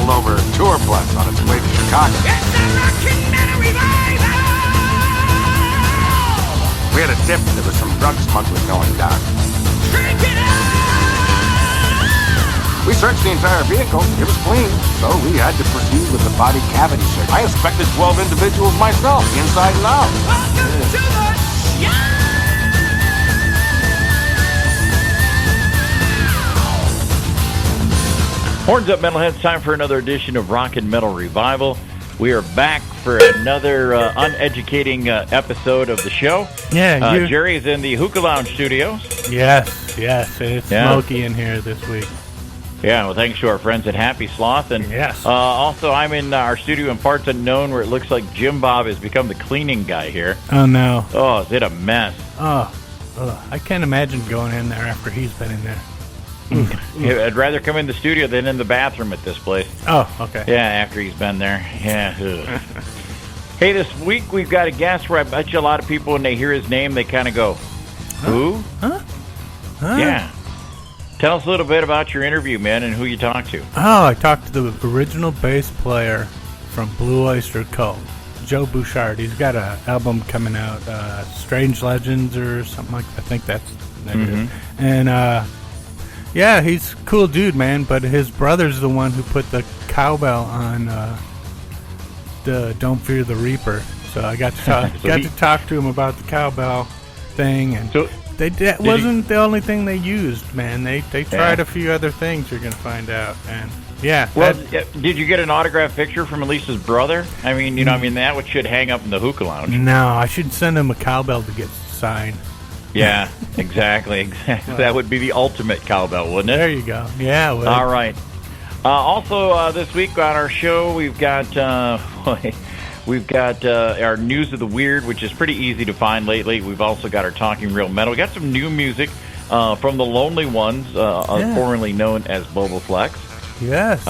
pulled over a tour bus on its way to Chicago. It's a rockin' metal revival! We had a tip that there was some drug smuggling going down. Drink it up! We searched the entire vehicle. It was clean, so we had to proceed with the body cavity search. I inspected 12 individuals myself, inside and out. Welcome to the show! Horns up, Metalheads. Time for another edition of Rock and Metal Revival. We are back for another uneducating episode of the show. Yeah, Jerry is in the Hookah Lounge studios. Yes, it's smoky in here this week. Yeah, well, thanks to our friends at Happy Sloth. And yes. Also, I'm in our studio in Parts Unknown, where it looks like Jim Bob has become the cleaning guy here. Oh, no. Oh, is it a mess? Oh, I can't imagine going in there after he's been in there. I'd rather come in the studio than in the bathroom at this place. Oh, okay. Yeah, after he's been there. Yeah. Hey, this week we've got a guest where I bet you a lot of people, when they hear his name, they kind of go, who? Huh? Yeah. Tell us a little bit about your interview, man, and who you talked to. Oh, I talked to the original bass player from Blue Oyster Cult, Joe-Bouchard. He's got an album coming out, Strange Legends or something like that. I think that's negative. Mm-hmm. And, yeah, he's a cool dude, man, but his brother's the one who put the cowbell on the Don't Fear the Reaper. So I got to talk to him about the cowbell thing, and so that wasn't the only thing they used, man. They tried a few other things, you're going to find out. And yeah. Well, did you get an autographed picture from at least his brother? I mean, that should hang up in the Hookah Lounge. No, I should send him a cowbell to get signed. Yeah, exactly. That would be the ultimate cowbell, wouldn't it? There you go. Yeah. Well, all right. Also, this week on our show, we've got our News of the Weird, which is pretty easy to find lately. We've also got our Talking Real Metal. We got some new music from the Lonely Ones, formerly known as Boboflex. Yes.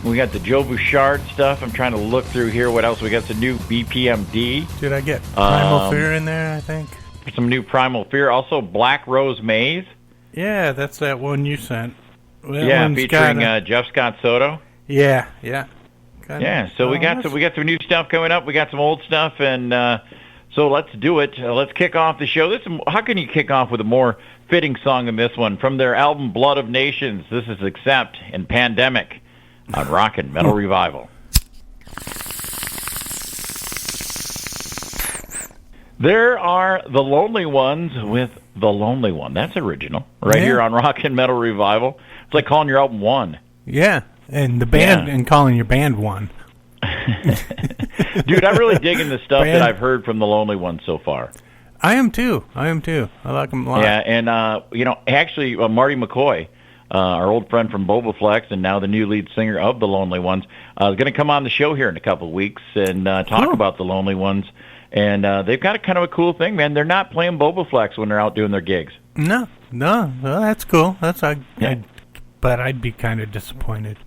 We got the Joe Bouchard stuff. I'm trying to look through here. What else? We got some new BPMD. Did I get Primal Fear in there, I think? Some new Primal Fear. Also, Black Rose Maze. Yeah, that's that one you sent. Featuring Jeff Scott Soto. Yeah. So we got some new stuff coming up. We got some old stuff, and so let's do it. Let's kick off the show. How can you kick off with a more fitting song than this one? From their album Blood of Nations, this is Accept and Pandemic on Rock and Metal Revival. There are the Lonely Ones with The Lonely One. That's original. Here on Rock and Metal Revival. It's like calling your album One. Yeah, and the band, and calling your band One. Dude, I'm really digging the stuff that I've heard from the Lonely Ones so far. I am too. I like them a lot. Yeah, and, actually, Marty McCoy, our old friend from Boboflex and now the new lead singer of the Lonely Ones, is going to come on the show here in a couple of weeks and talk about the Lonely Ones. And they've got a kind of a cool thing, man. They're not playing Boboflex when they're out doing their gigs. No. Well, that's cool. But I'd be kind of disappointed.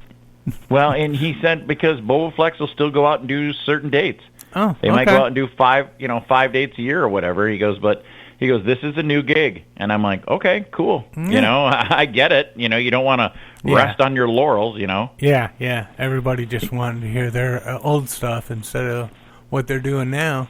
Well, and he said because Boboflex will still go out and do certain dates. Oh, they might go out and do 5 dates a year or whatever. He goes, this is a new gig, and I'm like, okay, cool. Yeah. I get it. You don't want to rest on your laurels. Yeah. Everybody just wanted to hear their old stuff instead of what they're doing now.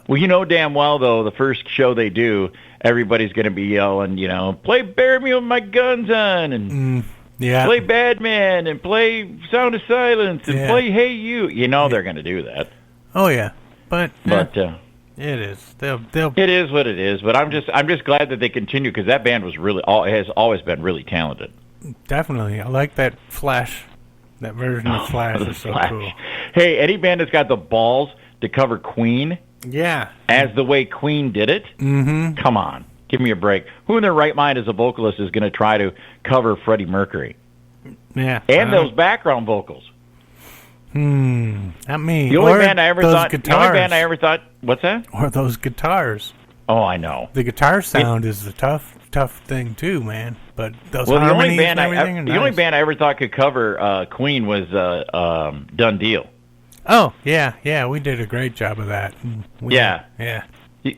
Well, damn well, though, the first show they do, everybody's going to be yelling, play Bury Me With My Guns On, and play Bad Man, and play Sound of Silence, and play Hey You. They're going to do that. Oh, yeah. But it is. It is what it is, but I'm just glad that they continue, because that band has always been really talented. Definitely. I like that Flash. That version of Flash is so cool. Hey, any band that's got the balls to cover Queen... Yeah. As the way Queen did it? Mm-hmm. Come on. Give me a break. Who in their right mind as a vocalist is going to try to cover Freddie Mercury? Yeah. And those background vocals. Not me. The only band I ever thought... What's that? Or those guitars. Oh, I know. The guitar sound is a tough thing, too, man. But those harmonies and everything are nice. The only band I ever thought could cover Queen was Done Deal. Oh, yeah, we did a great job of that. Yeah. You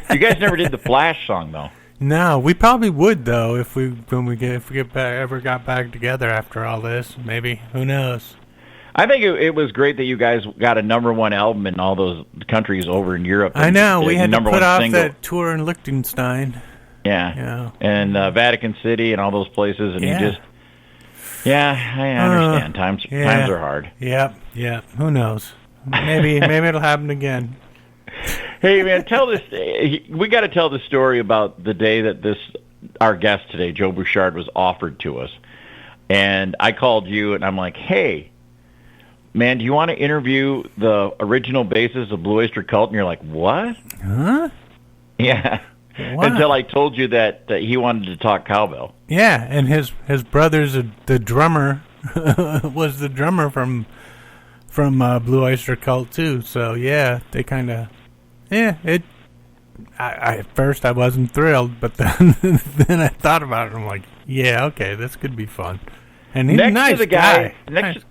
guys never did the Flash song, though. No, we probably would, though, if we ever got back together after all this. Maybe. Who knows? I think it was great that you guys got a #1 album in all those countries over in Europe. I know. We had to put off single. that tour in Liechtenstein. Yeah. And Vatican City and all those places. And you just... Yeah, I understand. Times are hard. Yep. Who knows? Maybe it'll happen again. Hey, man, tell this. We got to tell the story about the day that our guest today, Joe Bouchard, was offered to us. And I called you, and I'm like, hey, man, do you want to interview the original bassist of Blue Oyster Cult? And you're like, what? Huh? Yeah. What? Until I told you that he wanted to talk cowbell. Yeah, and his brother's the drummer, was the drummer from Blue Oyster Cult too. So yeah, they kind of at first I wasn't thrilled, but then I thought about it. And I'm like, yeah, okay, this could be fun. And he's next a nice to the guy.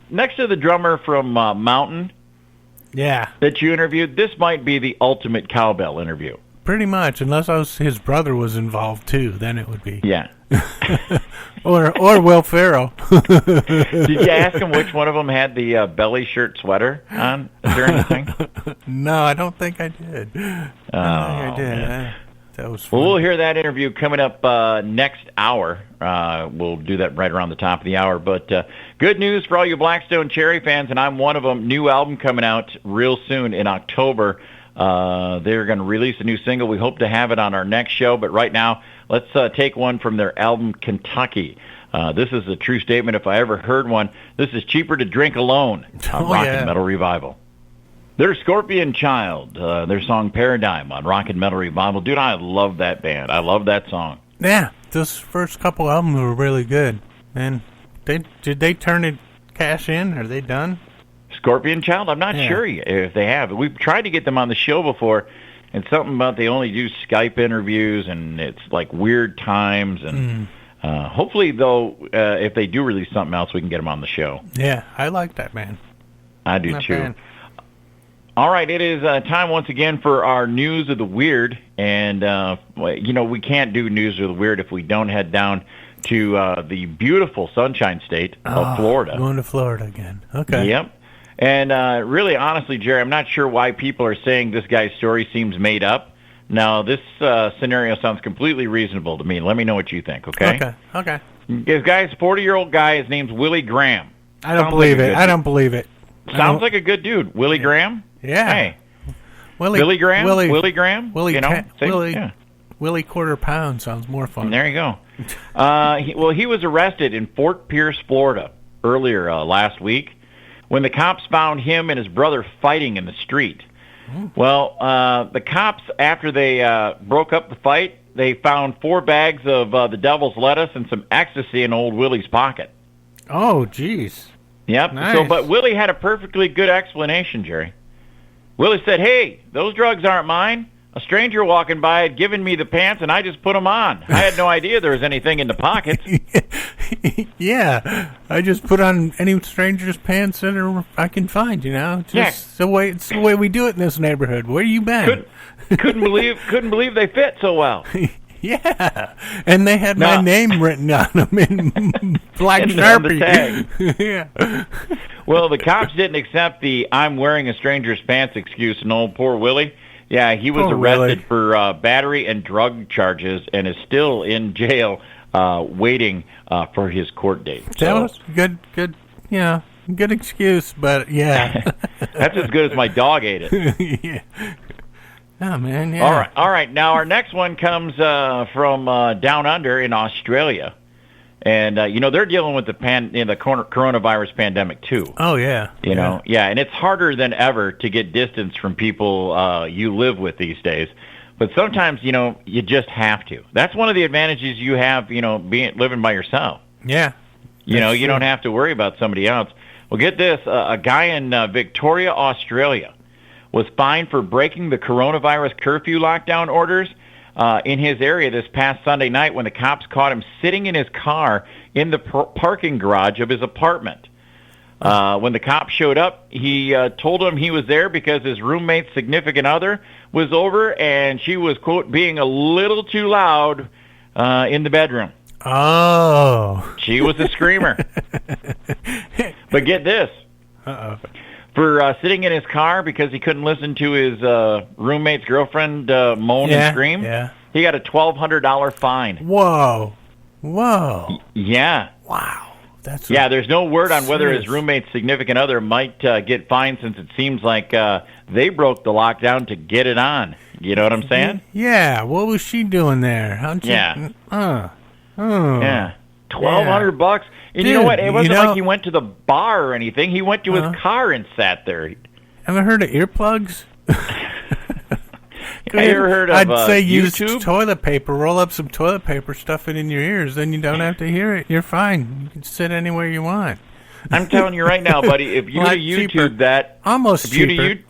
Next to the drummer from Mountain. Yeah. That you interviewed, this might be the ultimate cowbell interview. Pretty much, unless his brother was involved too, then it would be. Yeah. or Will Ferrell. Did you ask him which one of them had the belly shirt sweater on during the thing? No, I don't think I did. I did. That was fun. Well, we'll hear that interview coming up next hour. We'll do that right around the top of the hour. But good news for all you Blackstone Cherry fans, and I'm one of them. New album coming out real soon in October. They're going to release a new single. We hope to have it on our next show. But right now, let's take one from their album, Kentucky. This is a true statement if I ever heard one. This is Cheaper to Drink Alone on Rockin' Metal Revival. They're Scorpion Child. Their song Paradigm on Rockin' Metal Revival. Dude, I love that band. I love that song. Yeah, those first couple albums were really good. And did they turn it cash in? Are they done? Scorpion Child? I'm not sure if they have. We've tried to get them on the show before, and something about they only do Skype interviews, and it's like weird times. And hopefully, though, if they do release something else, we can get them on the show. Yeah, I like that band. I do, too. Band. All right, it is time once again for our News of the Weird. And, we can't do News of the Weird if we don't head down to the beautiful Sunshine State of Florida. Going to Florida again. Okay. Yep. And really, honestly, Jerry, I'm not sure why people are saying this guy's story seems made up. Now, this scenario sounds completely reasonable to me. Let me know what you think, okay? Okay. This guy's a 40-year-old guy. His name's Willie Graham. I don't believe it. I don't believe it. Sounds like a good dude. Willie Graham? Yeah. Hey. Billy Graham? Willie Graham? Willie Quarter Pound sounds more fun. There you go. He was arrested in Fort Pierce, Florida, earlier last week, when the cops found him and his brother fighting in the street. Well, the cops, after they broke up the fight, they found 4 bags of the devil's lettuce and some ecstasy in old Willie's pocket. Oh, jeez. Yep. Nice. But Willie had a perfectly good explanation, Jerry. Willie said, hey, those drugs aren't mine. A stranger walking by had given me the pants, and I just put them on. I had no idea there was anything in the pockets. Yeah, I just put on any stranger's pants that I can find. It's the way we do it in this neighborhood. Where you been? Couldn't believe they fit so well. Yeah, and they had my name written on them in black Sharpie. Yeah. Well, the cops didn't accept the "I'm wearing a stranger's pants" excuse, and old poor Willie. Yeah, he was arrested for battery and drug charges and is still in jail waiting for his court date. That was good, good excuse, but yeah. That's as good as my dog ate it. Yeah. Oh, man, yeah. All right. Now, our next one comes from down under in Australia. And, they're dealing with the coronavirus pandemic, too. Oh, yeah. Yeah, and it's harder than ever to get distance from people you live with these days. But sometimes, you just have to. That's one of the advantages you have, living by yourself. Yeah. You don't have to worry about somebody else. Well, get this. A guy in Victoria, Australia, was fined for breaking the coronavirus curfew lockdown orders in his area this past Sunday night when the cops caught him sitting in his car in the parking garage of his apartment. When the cops showed up, he told them he was there because his roommate's significant other was over and she was, quote, being a little too loud in the bedroom. Oh. She was a screamer. But get this. Uh-oh. For sitting in his car because he couldn't listen to his roommate's girlfriend moan and scream. Yeah. He got a $1,200 fine. Whoa. Yeah. Wow. That's there's no word on whether his serious. roommate's significant other might get fined, since it seems like they broke the lockdown to get it on. You know what I'm saying? Yeah. What was she doing there? Yeah. Yeah. $1,200. And Dude, you know what? It wasn't you know- like he went to the bar or anything. He went to his car and sat there. Ever heard of earplugs? I ever heard of I'd say use YouTube? toilet paper. Roll up some toilet paper, stuff it in your ears. Then you don't have to hear it. You're fine. You can sit anywhere you want. I'm telling you right now, buddy, if you'd Lot have cheaper. YouTubed that... Almost if you'd cheaper.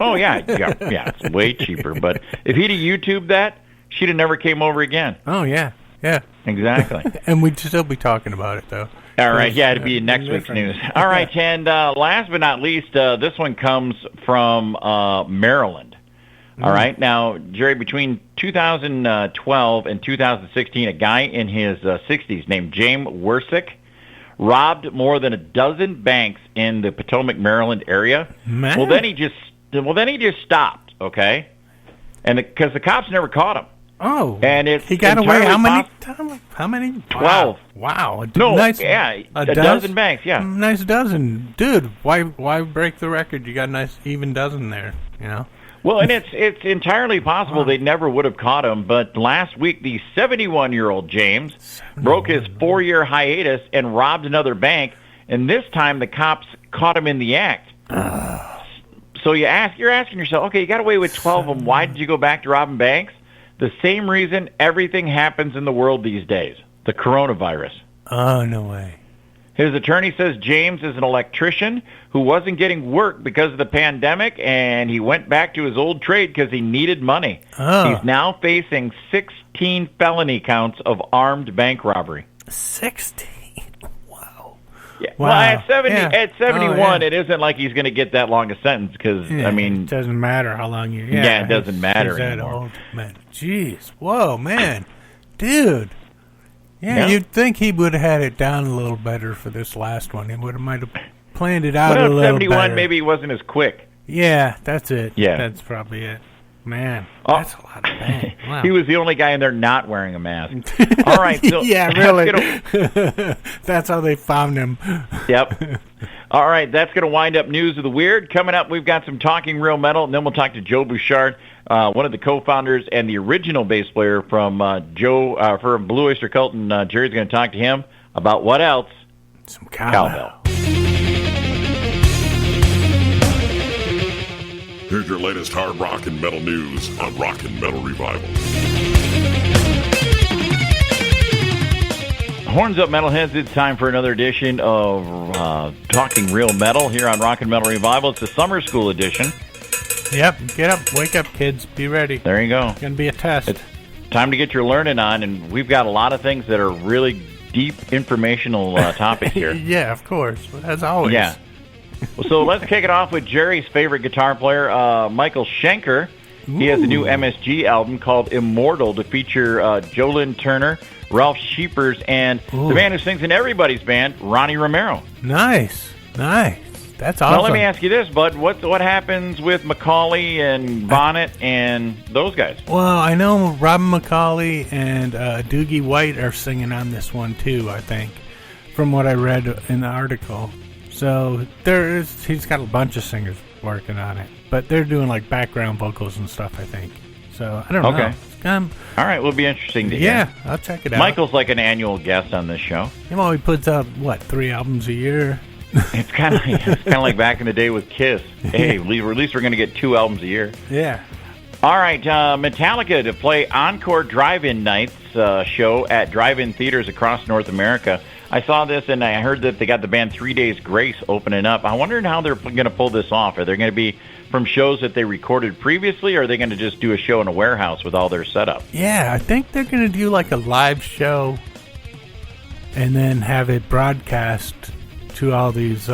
Oh, yeah, it's way cheaper. But if he'd have YouTubed that, she'd have never came over again. Oh, yeah. Yeah. Exactly. And we'd still be talking about it, though. All right, it'd be next week's news. All right, and last but not least, this one comes from Maryland. All right, now, Jerry, between 2012 and 2016, a guy in his 60s named James Wersick robbed more than a dozen banks in the Potomac, Maryland area. Man. Well, then he just stopped, okay? And because the cops never caught him. Oh, And it's he got away. entirely How many? 12. Wow. No, nice, a dozen banks, yeah. Nice dozen, dude. Why break the record? You got a nice even dozen there. You know. Well, and it's entirely possible they never would have caught him, but last week the 71-year-old James broke his 4-year hiatus and robbed another bank, and this time the cops caught him in the act. So you're asking yourself, okay, you got away with 12 of them. Why did you go back to robbing banks? The same reason everything happens in the world these days, the coronavirus. Oh, no way. His attorney says James is an electrician who wasn't getting work because of the pandemic, and he went back to his old trade because he needed money. Oh. He's now facing 16 felony counts of armed bank robbery. 16. Wow. Yeah. Wow. Well, at 70, Yeah. at 71, Oh, yeah. it isn't like he's going to get that long a sentence because, Yeah, I mean, it doesn't matter how long you. Yeah, it doesn't matter he's that anymore. old, man. Jeez. Whoa, man. Dude. Yeah, Yeah. you'd think he would have had it down a little better for this last one. He might have planned it out well, a at little 71, better. maybe he wasn't as quick. Yeah, that's it. Yeah. That's probably it. Man, Oh. that's a lot of bang. Wow. He was the only guy in there not wearing a mask. All right, so yeah, really. That's how they found him. Yep. All right, that's going to wind up News of the Weird. Coming up, we've got some Talking Real Metal, and then we'll talk to Joe Bouchard, one of the co-founders and the original bass player from from Blue Oyster Cult, and Jerry's going to talk to him about what else? Some cowbell. Here's your latest hard rock and metal news on Rock and Metal Revival. Horns up, Metalheads. It's time for another edition of Talking Real Metal here on Rock and Metal Revival. It's the summer school edition. Yep, get up, wake up, kids. Be ready. There you go. It's going to be a test. It's time to get your learning on, and we've got a lot of things that are really deep informational topics here. Yeah, of course, as always. Yeah. So let's kick it off with Jerry's favorite guitar player, Michael Schenker. He has a new MSG album called Immortal to feature Jolyn Turner, Ralph Sheepers, and the man who sings in everybody's band, Ronnie Romero. Nice. That's awesome. Now let me ask you this, Bud. What happens with Macaulay and Bonnet and those guys? Well, I know Robin McCauley and Doogie White are singing on this one too, I think, from what I read in the article. So he's got a bunch of singers working on it, but they're doing like background vocals and stuff, I think. So I don't know. Okay. All right, will be interesting to hear. Yeah, I'll check it out. Michael's like an annual guest on this show. He always puts out 3 albums a year. It's kind of like back in the day with Kiss. Hey, at least we're going to get 2 albums a year. Yeah. All right, Metallica to play Encore Drive-In Nights show at drive-in theaters across North America. I saw this, and I heard that they got the band 3 Days Grace opening up. I wondered how they're going to pull this off. Are they going to be from shows that they recorded previously, or are they going to just do a show in a warehouse with all their setup? Yeah, I think they're going to do like a live show and then have it broadcast to all these